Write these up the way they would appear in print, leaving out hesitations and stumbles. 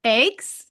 Eggs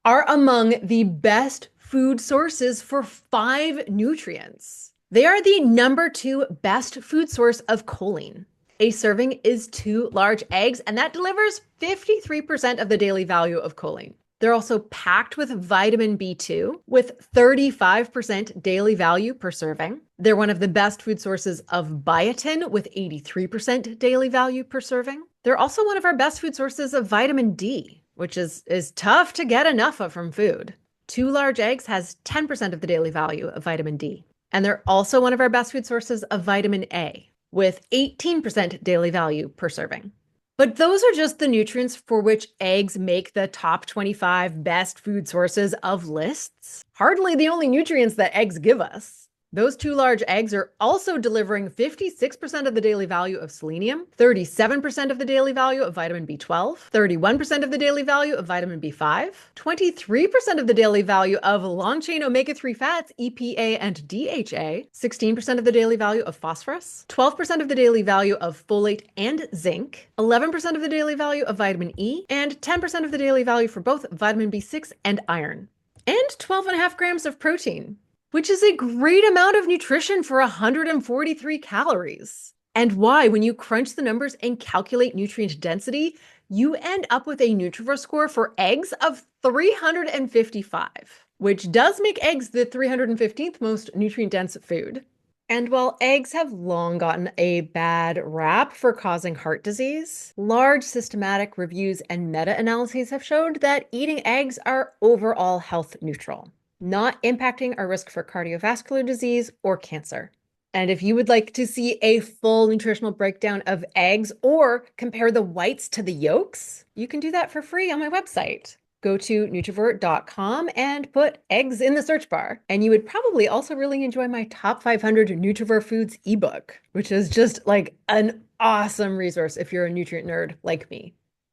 are among the best food sources for 5 nutrients. They are the number 2 best food source of choline. A serving is 2 large eggs, and that delivers 53% of the daily value of choline. They're also packed with vitamin B2 with 35% daily value per serving. They're one of the best food sources of biotin with 83% daily value per serving. They're also one of our best food sources of vitamin D, which is tough to get enough of from food. 2 large eggs has 10% of the daily value of vitamin D. And they're also one of our best food sources of vitamin A, with 18% daily value per serving. But those are just the nutrients for which eggs make the top 25 best food sources of lists. Hardly the only nutrients that eggs give us. Those 2 large eggs are also delivering 56% of the daily value of selenium, 37% of the daily value of vitamin B12, 31% of the daily value of vitamin B5, 23% of the daily value of long-chain omega-3 fats, EPA and DHA, 16% of the daily value of phosphorus, 12% of the daily value of folate and zinc, 11% of the daily value of vitamin E, and 10% of the daily value for both vitamin B6 and iron, and 12.5 grams of protein, which is a great amount of nutrition for 143 calories. And why, when you crunch the numbers and calculate nutrient density, you end up with a Nutrivore score for eggs of 355, which does make eggs the 315th most nutrient-dense food. And while eggs have long gotten a bad rap for causing heart disease, large systematic reviews and meta-analyses have showed that eating eggs are overall health neutral, not impacting our risk for cardiovascular disease or cancer. And if you would like to see a full nutritional breakdown of eggs or compare the whites to the yolks, you can do that for free on my website. Go to Nutrivore.com and put eggs in the search bar. And you would probably also really enjoy my top 500 Nutrivore foods ebook, which is just like an awesome resource if you're a nutrient nerd like me.